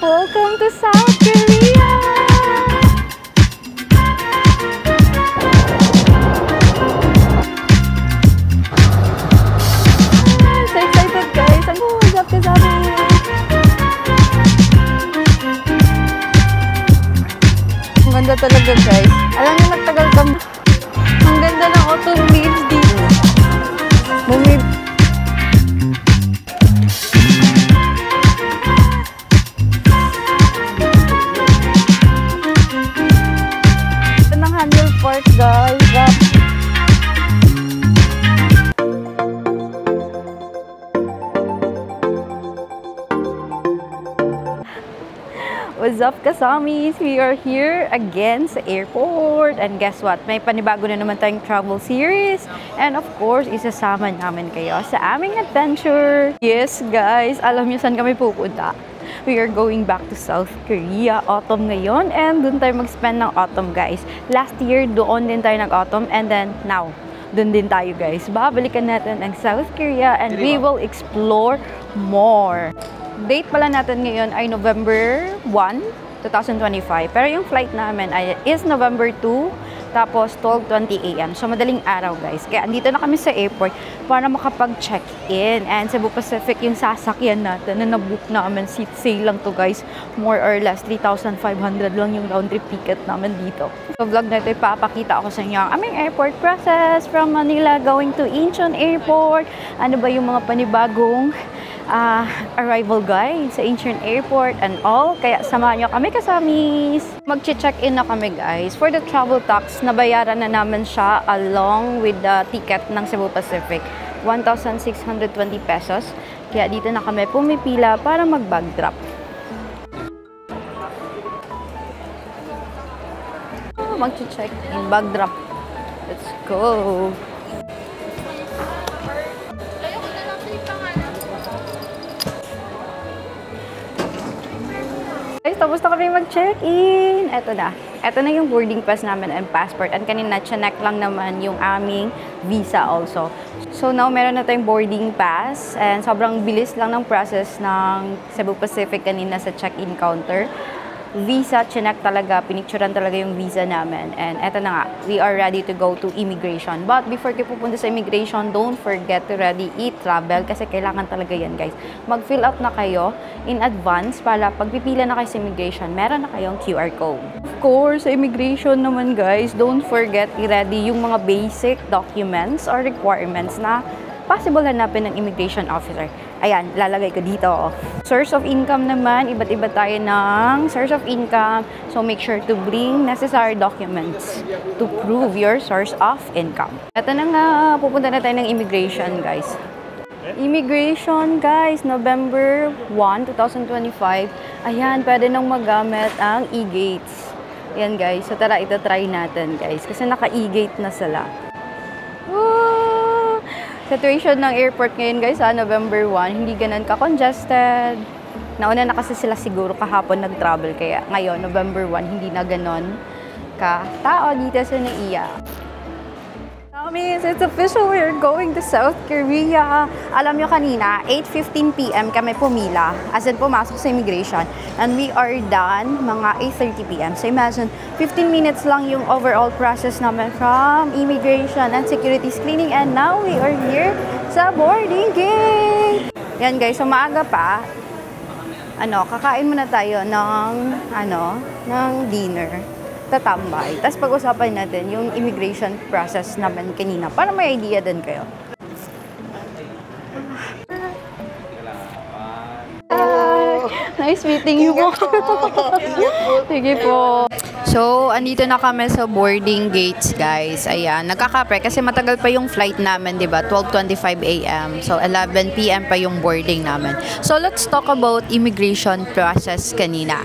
Welcome to South Korea! So excited guys! What's up ka sa amin? Ang ganda talaga guys. Alam niyo nagtagal kami. Ang ganda ng autumn leaves dito. Ito ng Handle Park guys. What's up kasamis? We are here again sa airport. And guess what? May panibago na naman tayong travel series. And of course, isasama namin kayo sa aming adventure. Yes guys, alam niyo saan kami pupunta? We are going back to South Korea. Autumn ngayon. And dun tayo mag-spend ng autumn guys. Last year, doon din tayo nag-autumn. And then now, dun din tayo guys. Babalikan natin ang South Korea. And we will explore more. Date pala natin ngayon ay November 1, 2025. Pero yung flight namin is November 2, tapos 12:20 AM. So, madaling araw, guys. Kaya, andito na kami sa airport para makapag-check-in. And Cebu Pacific yung sasakyan natin na nabook namin. Seat sale lang to, guys. More or less, 3,500 lang yung round trip ticket namin dito. So, vlog na ito, ipapakita ako sa inyo ang aming airport process from Manila going to Incheon Airport. Ano ba yung mga panibagong arrival guide sa Incheon Airport and all. Kaya samahan nyo kami kasamis. Mag-check-in na kami guys. For the travel tax, nabayaran na namin siya along with the ticket ng Cebu Pacific. 1,620 pesos. Kaya dito na kami pumipila para mag-bag drop. Mag-check-in, bag drop. Let's go! Guys, tapos na kami mag-check-in. Eto na. Eto na yung boarding pass namin and passport. And kanina, chinek lang naman yung aming visa also. So now, meron na tayong boarding pass. And sobrang bilis lang ng process ng Cebu Pacific kanina sa check-in counter. Visa, chinek talaga. Pinicturean talaga yung visa namin. And eto na nga, we are ready to go to immigration. But before kayo pupunta sa immigration, don't forget to ready e-travel kasi kailangan talaga yan guys. Mag-fill up na kayo in advance para pagpipila na kayo sa immigration, meron na kayong QR code. Of course, sa immigration naman guys, don't forget i-ready yung mga basic documents or requirements na possible hanapin ng immigration officer. Ayan, lalagay ko dito. Source of income naman, iba't iba tayo ng source of income. So, make sure to bring necessary documents to prove your source of income. Ito na nga, pupunta na tayo ng immigration, guys. Immigration, guys, November 1, 2025. Ayan, pwede nang magamit ang e-gates. Ayan, guys. So, tara, ito-try natin, guys. Kasi naka-e-gate na sila. Situation ng airport ngayon guys November 1, hindi ganun ka-congested. Nauna na kasi sila siguro kahapon nag-travel kaya ngayon November 1 hindi na ganun ka-tao dito sa NAIA. It's official, we're going to South Korea. Alam nyo kanina, 8:15 PM kami pumila, as in pumasok sa immigration. And we are done mga 8:30 PM. So imagine, 15 minutes lang yung overall process namin from immigration and security screening. And now we are here sa boarding gate. Yan guys, so maaga pa, kakain muna tayo ng dinner. Tatambay. Tapos pag-usapan natin yung immigration process naman kanina para may idea din kayo. Nice meeting you po. Sige po. So, andito na kami sa boarding gates, guys. Ayan, nagkakapre kasi matagal pa yung flight namin, 'di ba? 12:25 AM. So, 11 PM pa yung boarding namin. So, let's talk about immigration process kanina.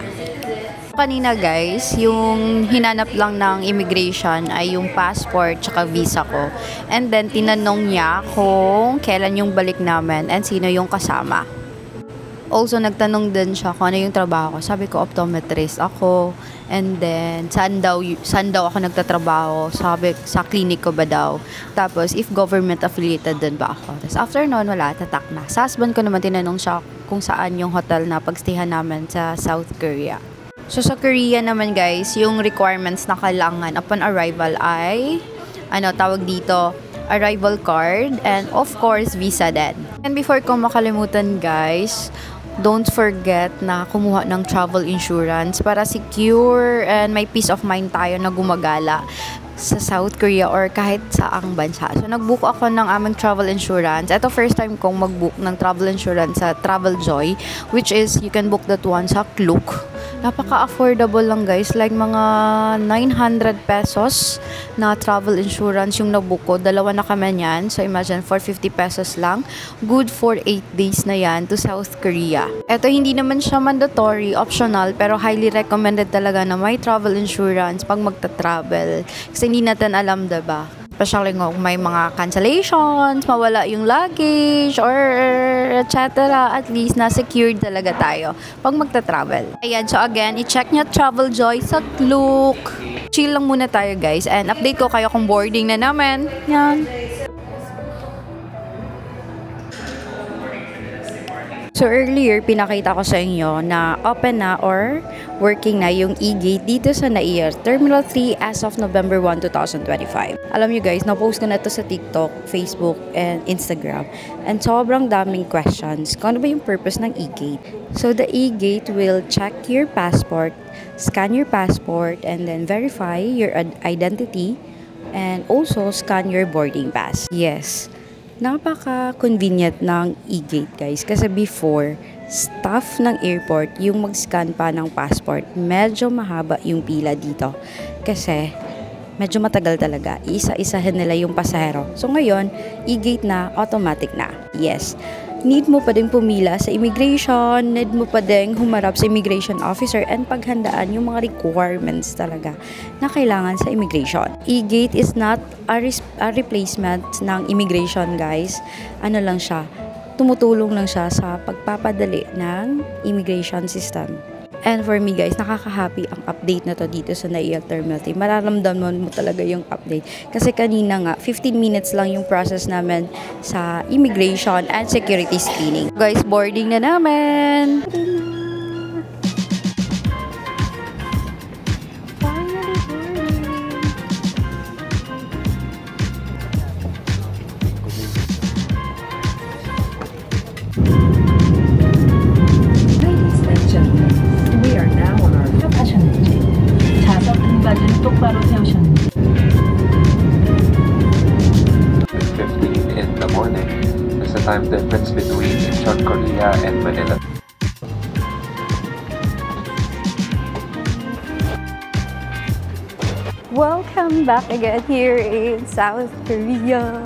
Kanina guys, yung hinanap lang ng immigration ay yung passport tsaka visa ko. And then, tinanong niya kung kailan yung balik namin and sino yung kasama. Also, nagtanong din siya kung ano yung trabaho ko. Sabi ko, optometrist ako. And then, saan daw ako nagtatrabaho? Sabi, sa clinic ko ba daw? Tapos, if government affiliated din ba ako? Tapos, after nun, wala, tatak na. Sa husband ko naman tinanong siya kung saan yung hotel na pagstayhan namin sa South Korea. So sa Korea naman guys, yung requirements na kailangan upon arrival ay tawag dito, arrival card and of course visa din. And before ko makalimutan guys, don't forget na kumuha ng travel insurance para secure and may peace of mind tayo na gumagala sa South Korea or kahit saang bansa. So, nag-book ako ng aming travel insurance. Ito, first time kong mag-book ng travel insurance sa Traveljoy, which is, you can book that one sa Klook. Napaka-affordable lang guys. Like, mga 900 pesos na travel insurance yung nabook ko. Dalawa na kami yan. So, imagine, 450 pesos lang. Good for 8 days na yan to South Korea. Ito, hindi naman siya mandatory, optional, pero highly recommended talaga na may travel insurance pag magta-travel. Kasi hindi natin alam, diba? Especially kung may mga cancellations, mawala yung luggage, or etc. At least na secured talaga tayo pag magta-travel. Ayan, so again, i-check nyo Traveljoy sa Klook. Chill lang muna tayo guys, and update ko kayo kung boarding na namin. Yan. So earlier, pinakita ko sa inyo na open na or working na yung e-gate dito sa Naiya Terminal 3 as of November 1, 2025. Alam nyo guys, na-post ko na to sa TikTok, Facebook, and Instagram. And sobrang daming questions kung ano ba yung purpose ng e-gate. So the e-gate will check your passport, scan your passport, and then verify your identity, and also scan your boarding pass. Yes. Napaka-convenient ng e-gate guys kasi before, staff ng airport yung mag-scan pa ng passport, medyo mahaba yung pila dito kasi medyo matagal talaga, isa-isahin nila yung pasahero. So ngayon, e-gate na, automatic na. Yes, need mo pa din pumila sa immigration, need mo pa din humarap sa immigration officer and paghandaan yung mga requirements talaga na kailangan sa immigration. E-gate is not a replacement ng immigration guys. Ano lang siya, tumutulong lang siya sa pagpapadali ng immigration system. And for me guys, nakaka-happy ang update na to dito sa Naiya Terminal 3. Mararamdaman mo talaga yung update. Kasi kanina nga, 15 minutes lang yung process namin sa immigration and security screening. Guys, boarding na namin! 똑바로 세우셨는지. 15 in the morning is the time difference between Incheon, Korea and Manila. Welcome back again here in South Korea.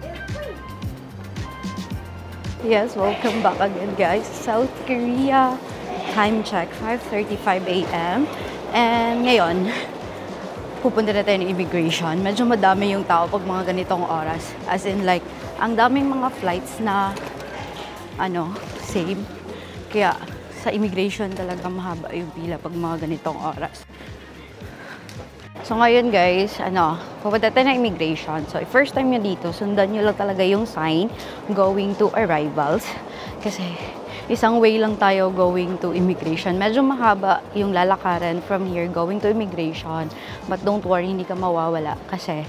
Yes, welcome back again guys. South Korea. Time check, 5:35 a.m. And ngayon, pupunta na tayo ng immigration. Medyo madami yung tao pag mga ganitong oras. As in like, ang daming mga flights na, same. Kaya, sa immigration talaga mahaba yung pila pag mga ganitong oras. So ngayon guys, pupunta tayo ng immigration. So first time nyo dito, sundan nyo lang talaga yung sign going to arrivals. Kasi, isang way lang tayo going to immigration. Medyo mahaba yung lalakaran from here going to immigration. But don't worry, hindi ka mawawala kasi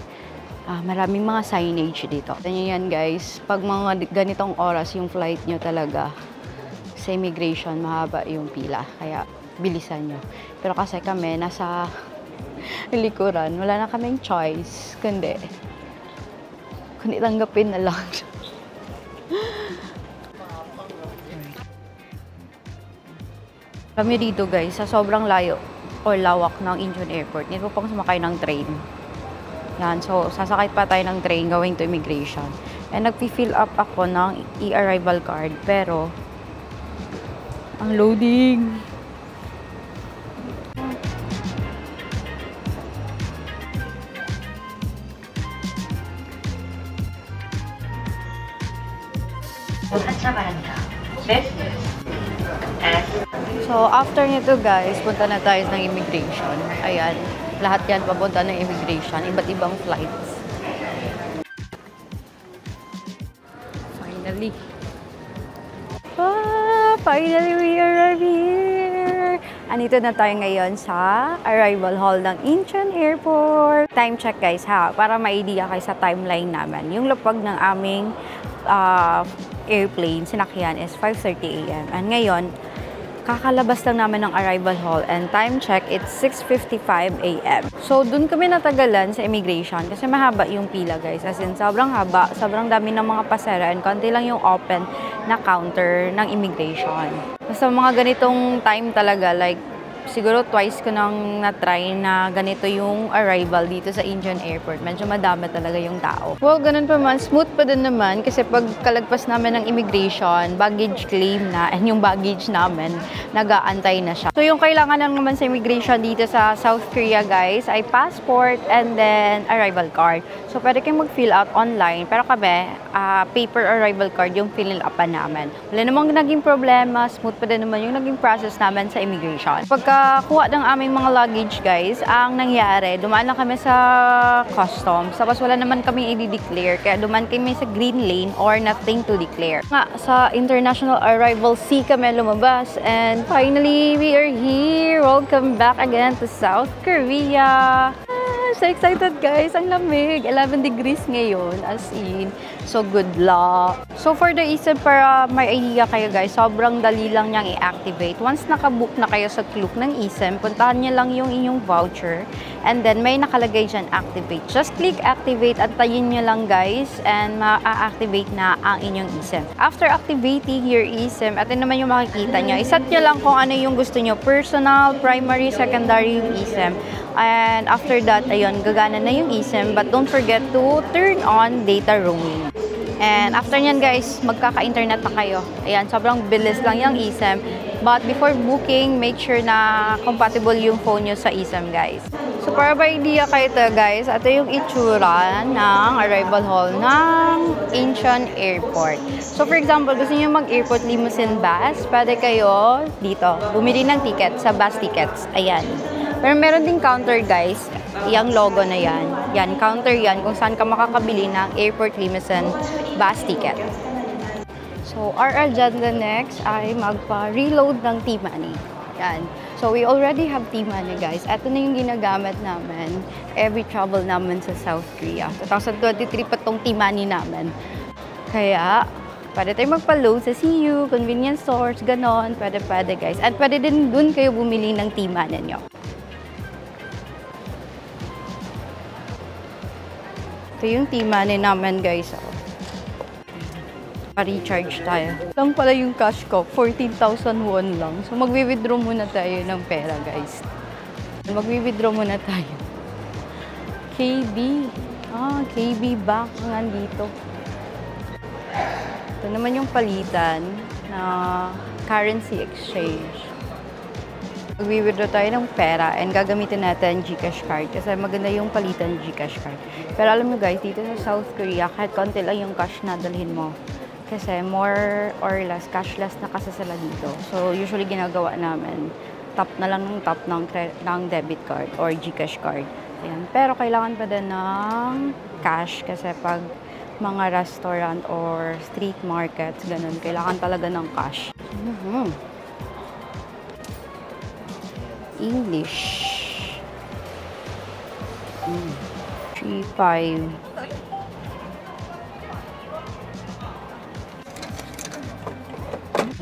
maraming mga signage dito. Ganyan yan guys, pag mga ganitong oras yung flight nyo talaga sa immigration, mahaba yung pila. Kaya bilisan nyo. Pero kasi kami nasa likuran, wala na kaming choice. Kundi tanggapin na lang. Kami dito guys, sa sobrang layo or lawak ng Incheon Airport, nito pang sumakay ng train. Yan, so sasakay pa tayo ng train going to immigration. And nagpi-fill up ako ng e-arrival card, pero ang loading. So, after nito guys, punta na tayo ng immigration. Ayan, lahat yan papunta ng immigration. Iba't ibang flights. Finally. finally we arrive here! Andito na tayo ngayon sa arrival hall ng Incheon Airport. Time check guys ha, para ma-idea kayo sa timeline namin. Yung lapag ng aming airplane, sinakyan is 5:30 AM. And ngayon, kakalabas lang namin ng arrival hall and time check, it's 6:55 AM. So, dun kami natagalan sa immigration kasi mahaba yung pila guys. As in, sobrang haba, sobrang dami ng mga pasera and konti lang yung open na counter ng immigration. Basta mga ganitong time talaga, like, siguro twice ko nang na-try na ganito yung arrival dito sa Incheon Airport. Medyo madami talaga yung tao. Well, ganun pa man, smooth pa din naman kasi pag kalagpas namin ng immigration, baggage claim na, and yung baggage namin, nag-aantay na siya. So, yung kailangan lang naman sa immigration dito sa South Korea, guys, ay passport and then arrival card. So, pwede kayong mag-fill out online. Pero kami, paper arrival card yung fill up namin. Wala namang naging problema, smooth pa din naman yung naging process namin sa immigration. Pagkakuha ng aming mga luggage, guys, ang nangyari, dumaan lang kami sa customs. Tapos wala naman kami i-declare. Kaya dumaan kami sa green lane or nothing to declare. Nga, sa International Arrival C kami lumabas. And finally, we are here. Welcome back again to South Korea. So excited guys, ang lamig, 11 degrees ngayon, as in, so good luck. So for the eSIM, para may idea kayo guys, sobrang dali lang niyang i-activate. Once nakabook na kayo sa Klook ng eSIM, puntahan niyo lang yung inyong voucher and then may nakalagay dyan activate. Just click activate at tayin niyo lang guys and ma-activate na ang inyong eSIM. After activating your eSIM, ito naman yung makikita niyo, iset niyo lang kung ano yung gusto niyo, personal, primary, secondary yung eSIM. And after that, ayun, gagana na yung eSIM. But don't forget to turn on data roaming. And after nyan guys, magkaka-internet na kayo. Ayan, sobrang bilis lang yung eSIM. But before booking, make sure na compatible yung phone nyo sa eSIM guys. So para ba idea kayo ito guys, ito yung itsura ng arrival hall ng Incheon Airport. So for example, gusto niyo mag-airport limousine bus, pwede kayo dito, bumili ng ticket sa bus tickets. Ayan. Pero meron ding counter guys, yung logo na yan. Yan, counter yan kung saan ka makakabili ng airport limousine bus ticket. So, our agenda next ay magpa-reload ng T-Money. Yan. So, we already have T-Money guys. Ito na yung ginagamit namin every travel namin sa South Korea. 2023 pa tong T-Money namin. Kaya, pwede tayo magpa-load sa CU, convenience stores, ganon. Pwede guys. At pwede din dun kayo bumili ng T-Money nyo. Ito yung T-Money namin guys. Pa-recharge tayo. Lang pala yung cash ko, 14,000 won lang. So magwi-withdraw muna tayo ng pera guys. Magwi-withdraw muna tayo. KB. KB Bank ang andito. Ito naman yung palitan na currency exchange. Magwi-withdraw tayo ng pera and gagamitin natin GCash card kasi maganda yung palitan GCash card. Pero alam mo guys, dito sa South Korea, kahit konti lang yung cash na dalhin mo. Kasi more or less cashless na kasi sila dito. So usually ginagawa namin, tap na lang ng tap ng debit card or GCash card. Ayan. Pero kailangan pa din ng cash kasi pag mga restaurant or street markets, ganun, kailangan talaga ng cash. English. 3.5.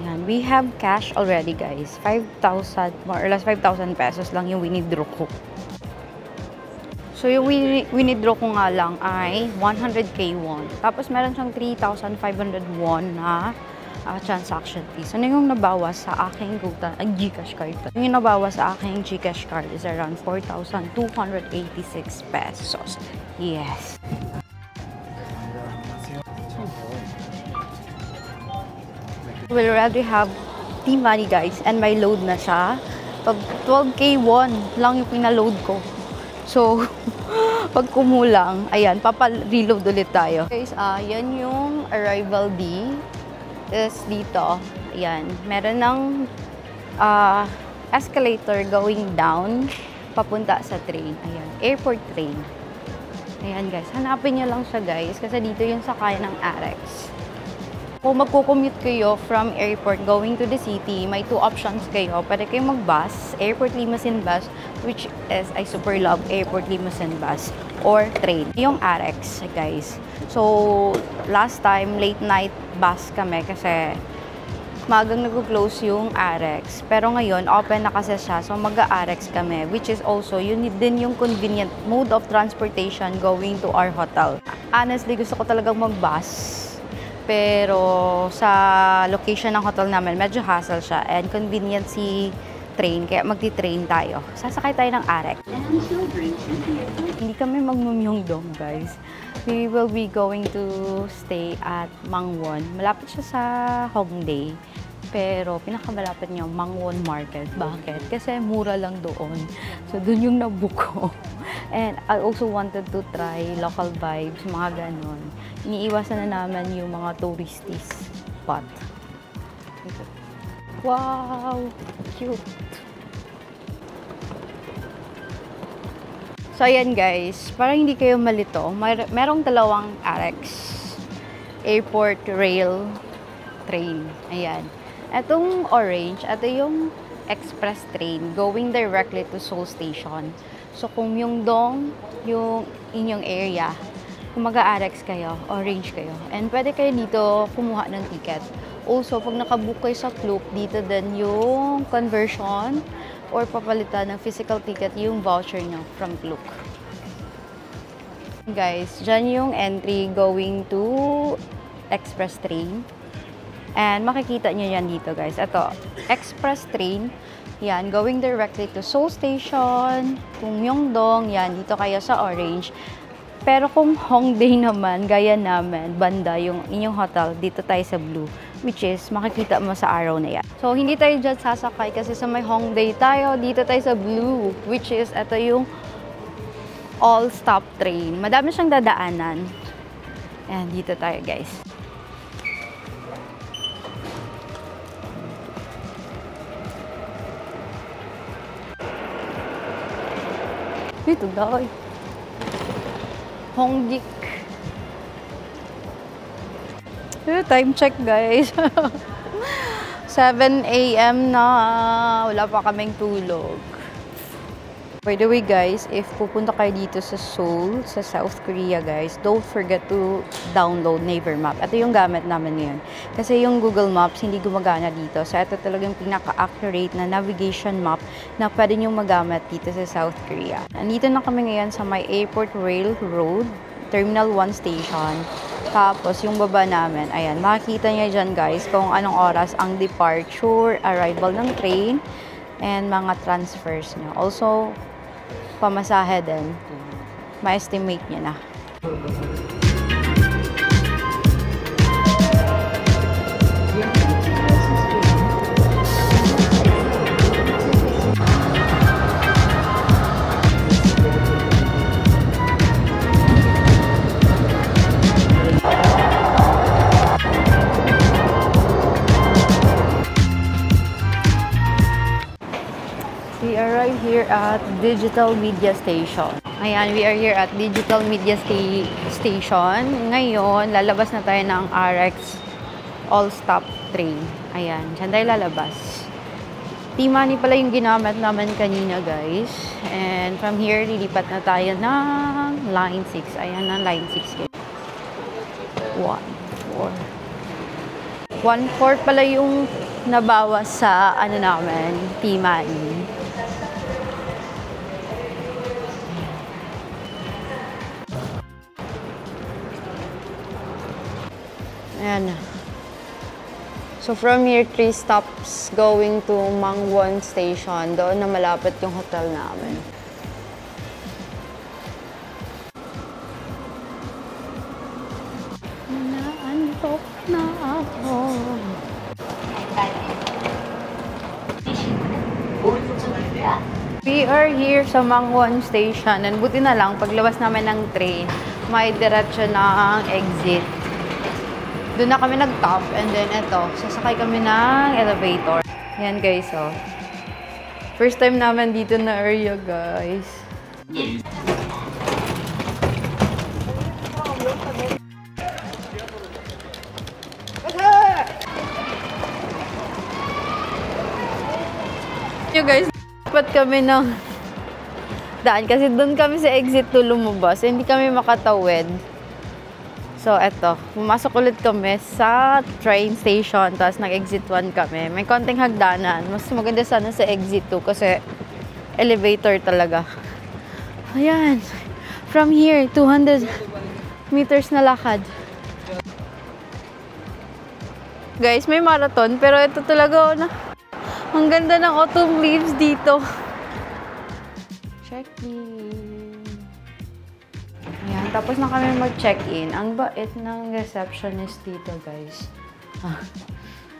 Ayan, we have cash already guys. 5,000, more or less 5,000 pesos lang yung winidraw ko. So yung winidraw ko nga lang ay 100k won. Tapos meron siyang 3,500 won na transaction fees. Ano yung nabawas sa aking GCash card? Yung nabawas sa aking GCash card is around 4,286 pesos. Yes. We already have T-Money guys and may load na siya. Pag 12k won lang yung pinaload ko. So, pag kumulang, ayan, papa-reload ulit tayo. Guys, yan yung arrival D. Is dito, ayan, meron ng escalator going down papunta sa train. Ayan, airport train. Ayan guys, hanapin nyo lang siya guys kasi dito yung sakay ng Arex. Kung magko-commute kayo from airport going to the city, may two options kayo. Pwede kayong mag-bus, airport limousine bus, which is I super love airport limousine bus, or train. Yung RX, guys. So, last time, late night bus kami kasi magang nag-close yung RX. Pero ngayon, open na kasi siya. So, mag-RX kami, which is also, yun din yung convenient mode of transportation going to our hotel. Honestly, gusto ko talagang mag-bus. Pero sa location ng hotel namin, medyo hassle siya and convenient si train. Kaya magti-train tayo. Sasakay tayo ng RX. Hindi kami magmumyongdong, guys. We will be going to stay at Mangwon. Malapit siya sa Hongdae. Pero pinakamalapit niya, Mangwon Market. Bakit? Kasi mura lang doon. So, doon yung nabuko. And I also wanted to try local vibes, mga ganon. Iniiwasan na naman yung mga touristy spot. Wow! Cute! So, ayan guys. Para hindi kayo malito, merong dalawang RX. Airport Rail Train. Ayan. Etong orange, ito yung express train going directly to Seoul Station. So, kung yung dong, yung inyong area, kung mag-RX kayo, orange kayo. And pwede kayo dito kumuha ng ticket. Also, pag nakabook kayo sa Klook, dito din yung conversion or papalitan ng physical ticket yung voucher nyo from Klook. Guys, dyan yung entry going to express train. And makikita nyo yan dito, guys. Ito, express train. Yan, going directly to Seoul Station. Kung Myeongdong, yan, dito kayo sa orange. Pero kung Hongdae naman, gaya namin, banda yung inyong hotel, dito tayo sa blue. Which is, makikita mo sa araw na yan. So, hindi tayo dyan sasakay kasi sa may Hongdae tayo, dito tayo sa blue. Which is, ito yung all-stop train. Madami siyang dadaanan. And dito tayo, guys. Ito daw. Honggik. Time check, guys. 7 AM na. Wala pa kaming tulog. By the way, guys, if pupunta kayo dito sa Seoul, sa South Korea, guys, don't forget to download Naver Map. Ito yung gamit namin ngayon. Kasi yung Google Maps, hindi gumagana dito. So, ito talagang pinaka-accurate na navigation map na pwede nyo magamit dito sa South Korea. Nandito na kami ngayon sa may Airport Rail Road, Terminal 1 Station. Tapos, yung baba namin, ayan, makikita nyo dyan, guys, kung anong oras ang departure, arrival ng train, and mga transfers nyo. Also, pamasahe din. Ma-estimate nyo na. We arrive here at Digital Media Station. Ayan, we are here at Digital Media Station. Ngayon, lalabas na tayo ng RX all-stop train. Ayan, dyan tayo lalabas. T-Money pala yung ginamit namin kanina, guys. And from here, lilipat na tayo ng Line 6. Ayan, ng Line 6. 1-4. 1-4 pala yung nabawas sa ano namin, T-Money. Ayan. So, from here, 3 stops going to Mangwon Station. Doon na malapit yung hotel namin. Naantok na ako. We are here sa Mangwon Station. And buti na lang, paglabas namin ng train, may diretso ng exit. Doon na kami nag-top, and then eto, sasakay kami ng elevator. Yan guys, oh. First time naman dito na area, guys. lumipat kami ng daan kasi doon kami sa exit 2 lumabas. Hindi kami makatawid. So, eto. Pumasok ulit kami sa train station. Tapos, nag-exit 1 kami. May konting hagdanan. Mas maganda sana sa exit 2 kasi elevator talaga. Ayan. From here, 200 meters na lakad. Guys, may marathon. Pero ito talaga, ang ganda ng autumn leaves dito. Check-in. Ayan, tapos na kami mag-check-in. Ang bait ng receptionist dito, guys.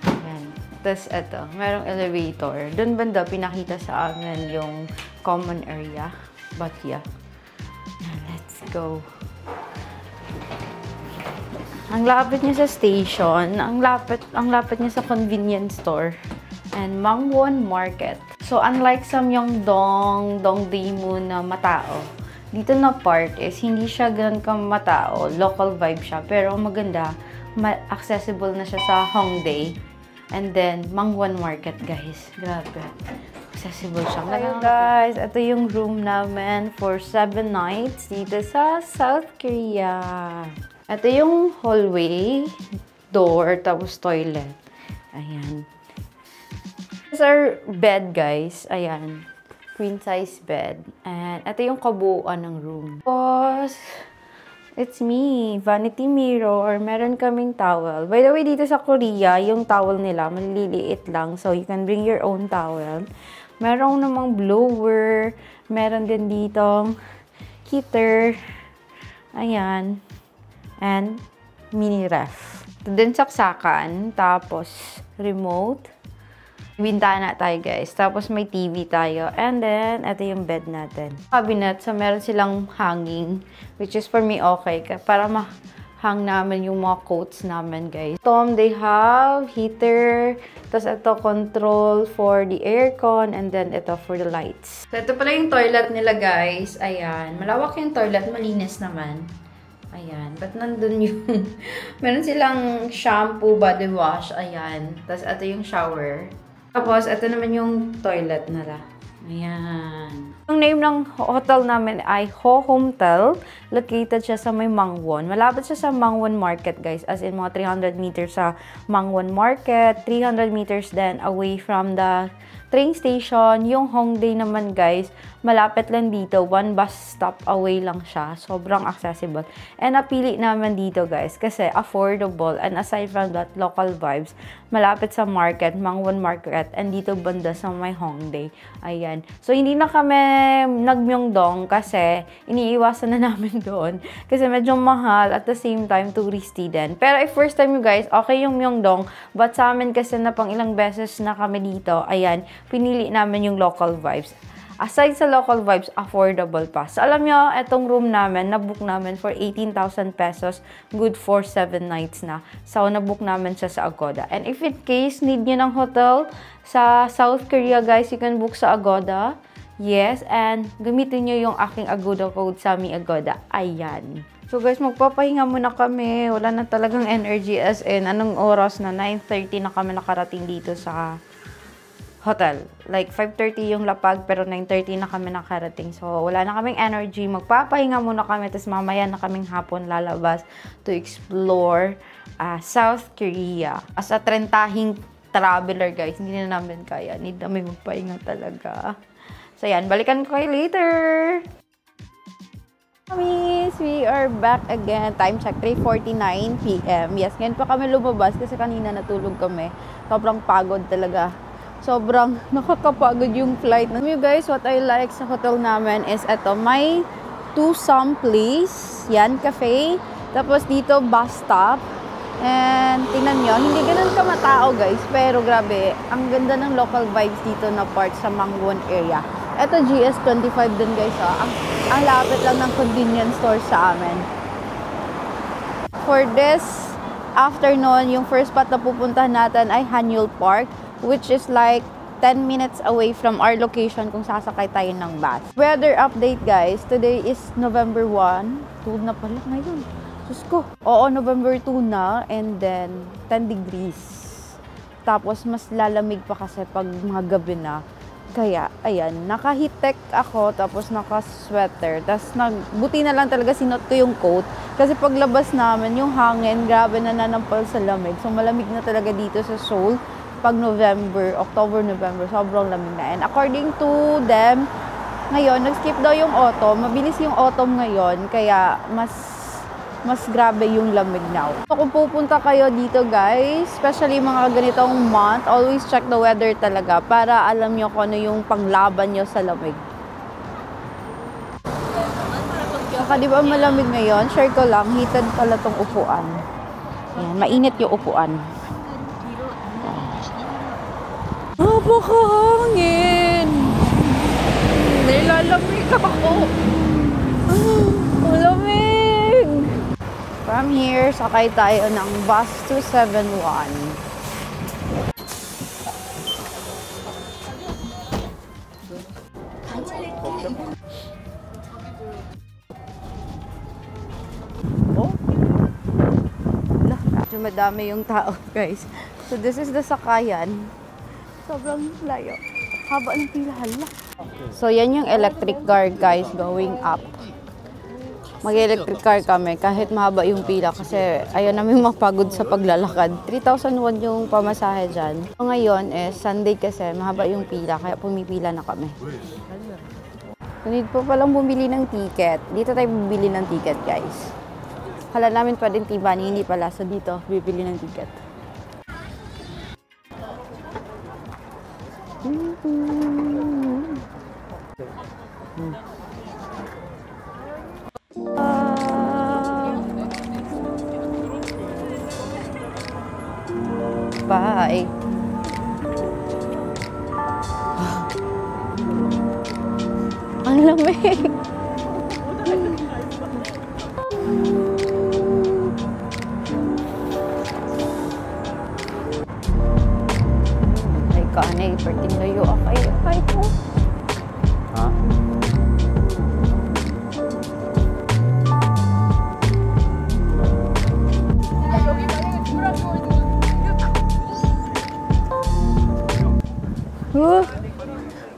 Ayan. Tapos, eto, merong elevator. Doon banda, pinakita sa amin yung common area. But, yeah. Let's go. Ang lapit niya sa station. Ang lapit niya sa convenience store. And Mangwon Market. So, unlike sa Myeongdong, Dongdaemun na matao, dito na part is hindi siya ganun ka matao. Local vibe siya. Pero maganda, accessible na siya sa Hongdae. And then, Mangwon Market, guys. Grabe. Accessible siya. Hello, guys. Ito yung room namin for 7 nights dito sa South Korea. Ito yung hallway, door, tapos toilet. Ayan. This is our bed, guys. Ayan. Queen size bed. And ito yung kabuuan ng room. Tapos, it's me. Vanity mirror. Meron kaming towel. By the way, dito sa Korea, yung towel nila, maliliit lang. So, you can bring your own towel. Meron namang blower. Meron din ditong heater. Ayan. And mini ref. Ito din saksakan. Tapos, remote. Bintana tayo, guys. Tapos, may TV tayo. And then, ito yung bed natin. Cabinet. So, meron silang hanging. Which is for me okay. Para ma-hang namin yung mga coats namin, guys. They have heater. Tapos, ito control for the aircon. And then, ito for the lights. So, ito pala yung toilet nila, guys. Ayan. Malawak yung toilet. Malinis naman. Ayan. Ba't nandun yung... meron silang shampoo, body wash. Ayan. Tapos, ito yung shower. Tapos, ito naman yung toilet nila. Ayan. Yung name ng hotel namin ay Ho Homtel. Located siya sa may Mangwon. Malapit siya sa Mangwon Market, guys. As in, mga 300 meters sa Mangwon Market. 300 meters then away from the train station. Yung Hongdae naman, guys, malapit lang dito. 1 bus stop away lang siya. Sobrang accessible. And napili naman dito, guys, kasi affordable. And aside from that, local vibes. Malapit sa market, Mangwon Market. And dito banda sa may Hongdae. Ayan. So, hindi na kami nag-Myeongdong kasi iniiwasan na namin doon. Kasi medyo mahal at the same time, touristy din. Pero if first time you guys, okay yung Myeongdong. But sa amin kasi na pang ilang beses na kami dito, ayan, pinili namin yung local vibes. Aside sa local vibes, affordable pa. So, alam nyo, etong room namin, nabook namin for 18,000 pesos. Good for 7 nights na. So, nabook namin siya sa Agoda. And if in case need nyo ng hotel sa South Korea, guys, you can book sa Agoda. Yes, and gamitin nyo yung aking Agoda code sa Mi Agoda. Ayan. So, guys, magpapahinga muna kami. Wala na talagang energy as in. Anong oras na? 9:30 na kami nakarating dito sa hotel. Like, 5:30 yung lapag, pero 9:30 na kami nakarating. So, wala na kaming energy. Magpapahinga muna kami, tapos mamaya na kaming hapon lalabas to explore South Korea. As a trentahing traveler, guys, hindi na namin kaya. Need namin magpahinga talaga. So, yan. Balikan ko kayo later! Miss, we are back again. Time check, 3:49 PM. Yes, ngayon pa kami lumabas kasi kanina natulog kami. Sobrang pagod talaga. Sobrang nakakapagod yung flight. You guys, what I like sa hotel namin is eto, may Tusam Place. Yan, cafe. Tapos dito, bus stop. And tingnan nyo, hindi ganun ka matao, guys. Pero grabe, ang ganda ng local vibes dito na part sa Mangwon area. Eto, GS25 din, guys. Ang lapit lang ng convenience store sa amin. For this afternoon, yung first spot na pupuntahan natin ay Hanyul Park, which is like 10 minutes away from our location kung sasakay tayo ng bus. Weather update, guys. Today is November 1. 2 na pala ngayon. Diyos ko. Oo, November 2 na. And then, 10 degrees. Tapos, mas lalamig pa kasi pag mga gabi na. Kaya, ayan, naka-heat-tech ako, tapos naka-sweater. Tapos, buti na lang talaga sinot ko yung coat. Kasi paglabas namin, yung hangin, grabe na nanampal sa lamig. So, malamig na talaga dito sa Seoul. Pag October, November, sobrang lamig na. And according to them, ngayon, nag-skip daw yung autumn. Mabilis yung autumn ngayon, kaya mas grabe yung lamig now. So, kung pupunta kayo dito guys, especially mga ganitong month, always check the weather talaga para alam nyo kung ano yung panglaban nyo sa lamig. Saka di ba malamig ngayon? Share ko lang, heated pala tong upuan. Ayan, mainit yung upuan. Napakahangin! Nilalamig ako! Malamig! From here, sakay tayo ng bus 271. Oh? Medyo madami yung tao, guys. So, this is the sakayan. Sobrang layo. Haba ng pila, hala. So, yan yung electric car, guys, going up. Mag-electric car kami kahit mahaba yung pila kasi ayaw namin mapagod sa paglalakad. 3,000 won yung pamasahe dyan. So, ngayon Sunday kasi mahaba yung pila kaya pumipila na kami. Need po palang bumili ng ticket. Dito tayo bibili ng ticket, guys. Kala namin pwedeng Tibani, hindi pala. So dito, bibili ng ticket. Bye. Ang lamig. Ay, kanay, perting layo akay ko. Ha?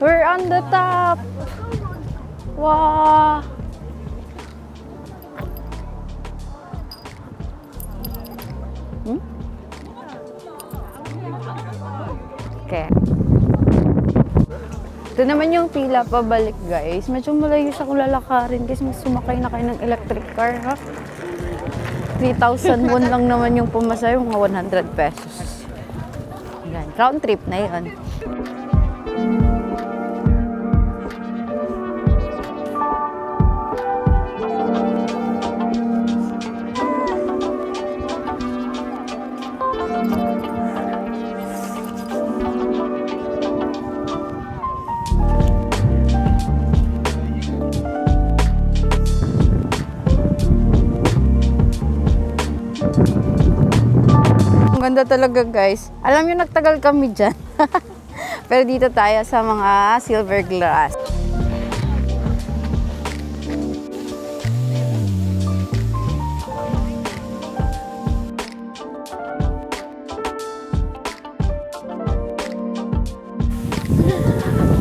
We're on the top. Wow. Okay. Ito naman yung pila pabalik, guys. Medyo malayo siya kung lalakarin kasi mas sumakay na kayo ng electric car, ha? 3,000 won lang naman yung pumasay, mga 100 pesos. Yan, round trip na yun. Ang ganda talaga, guys. Alam nyo, nagtagal kami dyan. Pero dito tayo sa mga silver glass.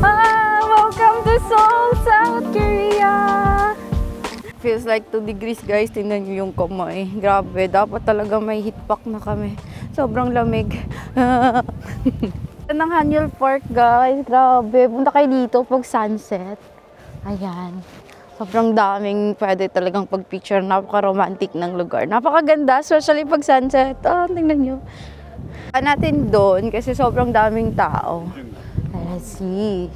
Welcome to Seoul, South Korea! Feels like 2 degrees, guys. Tingnan nyo yung kamay. Grabe, dapat talaga may heat pack na kami. Sobrang lamig. Ng Hanyul Park, guys. Grabe. Punta kayo dito pag sunset. Ayan. Sobrang daming pwede talagang pag-picture. Napaka-romantic ng lugar. Napakaganda, especially pag sunset. Oh, tingnan nyo. Natin doon kasi sobrang daming tao. Let's see.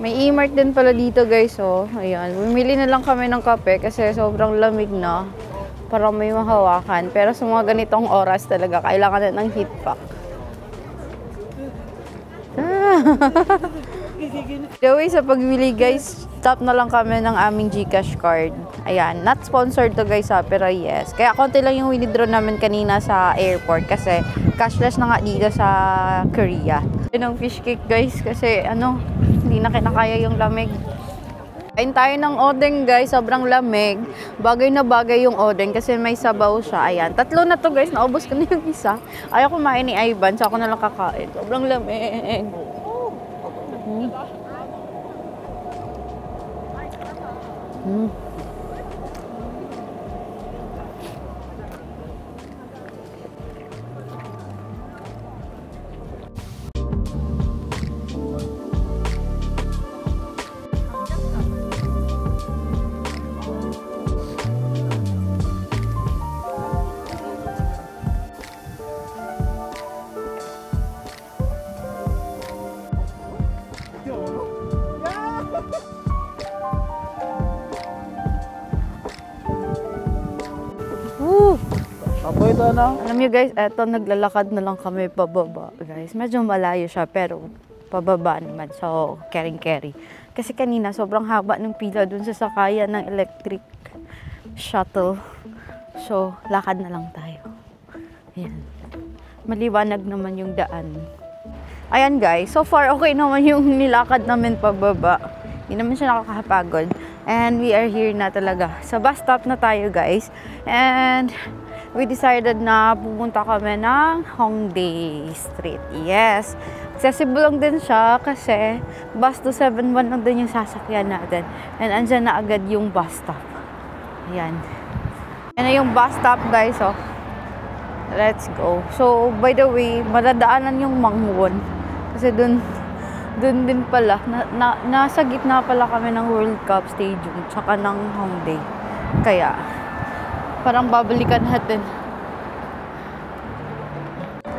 May E-Mart din pala dito, guys, oh. Ayan, bumili na lang kami ng kape kasi sobrang lamig na para may mahawakan. Pero sa mga ganitong oras talaga, kailangan na ng heat pack. The way sa pagbili, guys, Mag-top na lang kami ng aming GCash card. Ayan, not sponsored to guys ha, pero yes. Kaya konti lang yung winidraw namin kanina sa airport kasi cashless na nga dito sa Korea. Yun ang fish cake guys kasi hindi na kinakaya yung lamig. Kain tayo ng odeng guys, sobrang lamig. Bagay na bagay yung odeng kasi may sabaw siya. Ayan, 3 na to guys, naubos ko na yung isa. Ayaw kumain ni Ivan, so ako na lang kakain. Sobrang lamig. Apo ito na. Alam niyo guys, eto naglalakad na lang kami pababa guys. Medyo malayo siya pero pababa naman. So, carry. Kasi kanina sobrang haba ng pila dun sa sakayan ng electric shuttle. So, lakad na lang tayo. Ayan. Maliwanag naman yung daan. Ayan guys, so far okay naman yung nilakad namin pababa. Hindi naman siya nakakapagod. And we are here na talaga. Sa bus stop na tayo guys. And we decided na pupunta kami ng Hongdae Street. Yes. Accessible lang din siya kasi bus 271 lang din yung sasakyan natin. And andyan na agad yung bus stop. Ayan. Yan na yung bus stop guys. Oh. Let's go. So, by the way, madadaanan yung Mangwon. Kasi dun din pala. Nasa gitna pala kami ng World Cup Stadium tsaka ng Hongdae. Kaya, parang babalikan natin.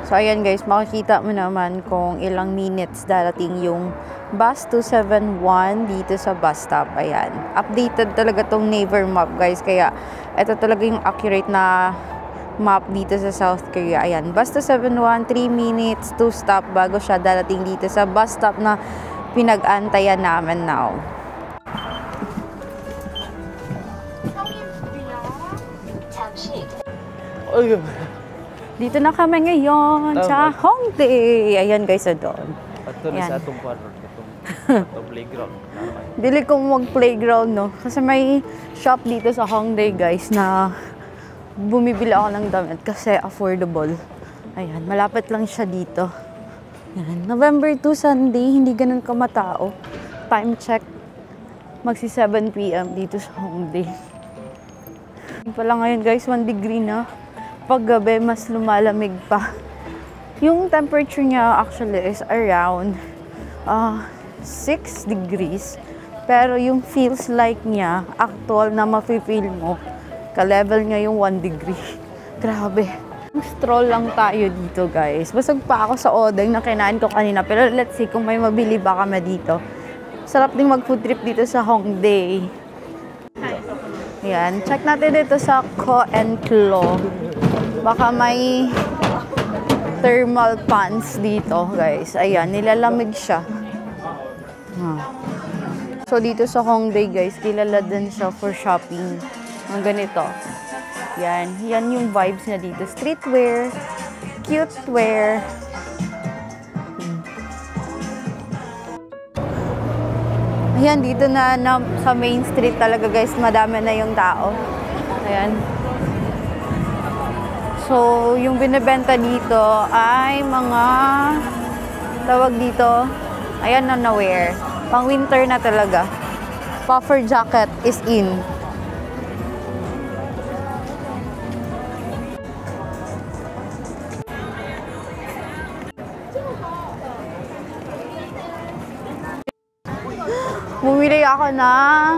So, ayan guys, makikita mo naman kung ilang minutes darating yung bus 271 dito sa bus stop. Ayan. Updated talaga tong Naver map guys. Kaya, ito talaga yung accurate na map dito sa South Korea. Ayan. Bus 271, 3 minutes to stop bago siya darating dito sa bus stop na pinag-antayan namin now. Dito na kami ngayon sa Hongdae. Ayan guys, doon. Ito na sa atong kwarto. Itong playground. Dili kong mag-playground, no? Kasi may shop dito sa Hongdae, guys, na bumibili ako ng damit kasi affordable. Ayan, malapit lang siya dito. Ayan. November 2, Sunday, hindi ganun kamatao. Time check, magsi 7 p.m. dito sa Hongdae. Pala ngayon, guys, 1 degree na. Paggabi, mas lumalamig pa. Yung temperature niya actually is around 6 degrees. Pero yung feels like niya, actual na mafe-feel mo, ka-level niya yung 1 degree. Grabe. Stroll lang tayo dito guys. Busog pa ako sa odeng na kinain ko kanina. Pero let's see kung may mabili ba kami dito. Sarap ding mag-food trip dito sa Hongdae. Ayan. Check natin dito sa Ko and Klo. Baka may thermal pants dito guys. Ayan. Nilalamig siya. So, dito sa Hongdae, guys, kilala din siya for shopping. Ang ganito. Yan. Yan yung vibes niya dito. Streetwear, cute wear. Ayan, dito na sa main street talaga, guys. Madami na yung tao. Ayan. So, yung binibenta dito ay mga tawag dito. Ayan na wear. Pang winter na talaga. Puffer jacket is in. Bumili ako ng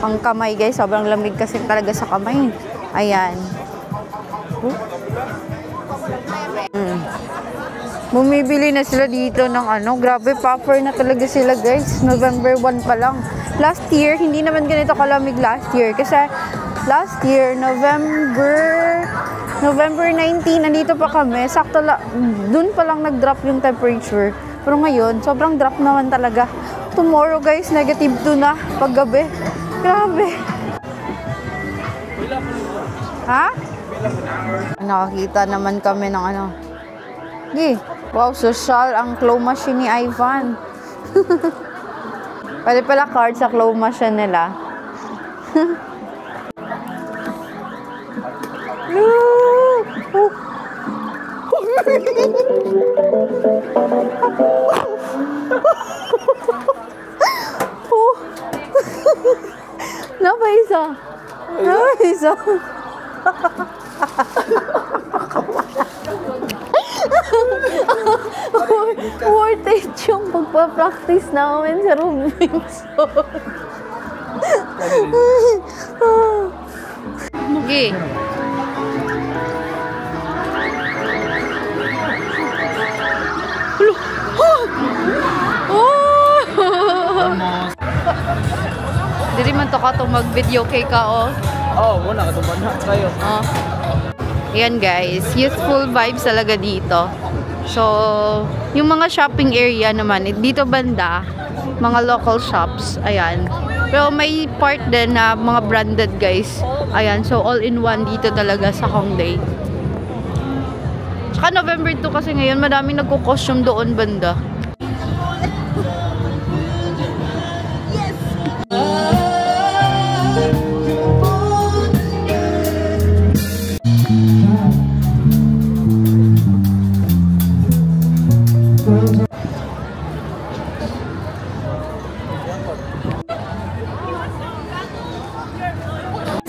pangkamay guys. Sobrang lamig kasi talaga sa kamay. Ayan. Bumibili na sila dito ng grabe, puffer na talaga sila guys. November 1 pa lang. Last year, hindi naman ganito kalamig last year. Kasi last year, November 19, nandito pa kami. Sakto dun pa lang nag-drop yung temperature. Pero ngayon, sobrang drop naman talaga. Tomorrow guys, negative 2 na paggabi. Grabe. Ha? Nakakita naman kami ng ano. Wow, social ang claw machine ni Ivan. Pwede pala card sa claw machine nila. Napaisa. Worth it yung pagpa-practice namin sa Robinson. Okay. Dili man to ka itong mag-video kay ka, oh. Oo, muna ka tumban na kayo. Oh. Ayan guys, youthful vibes talaga dito. So, yung mga shopping area naman, dito banda, mga local shops, ayan. Pero may part din na mga branded guys. Ayan, so all in one dito talaga sa Hongdae. Tsaka November 2 kasi ngayon, madaming nagko-costume doon banda.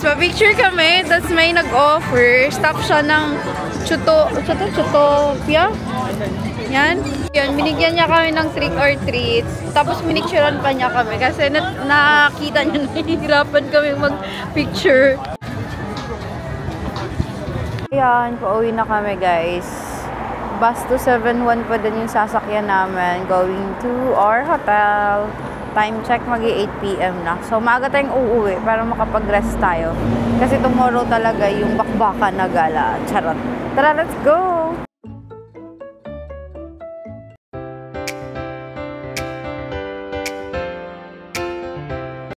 So, picture kami, tapos may nag-offer. Stop siya ng Chutopia. Yan. Yan, binigyan niya kami ng trick or treats. Tapos minicturean pa niya kami kasi nakita niya nahihirapan kami mag-picture. Ayan, pauwi na kami guys. Bus to 7-1 pa din yung sasakyan namin going to our hotel. Time check, magi 8 PM na. So, maaga tayong uuwi para makapag-rest tayo. Kasi tomorrow talaga yung bakbakan na gala. Charot. Tara, let's go!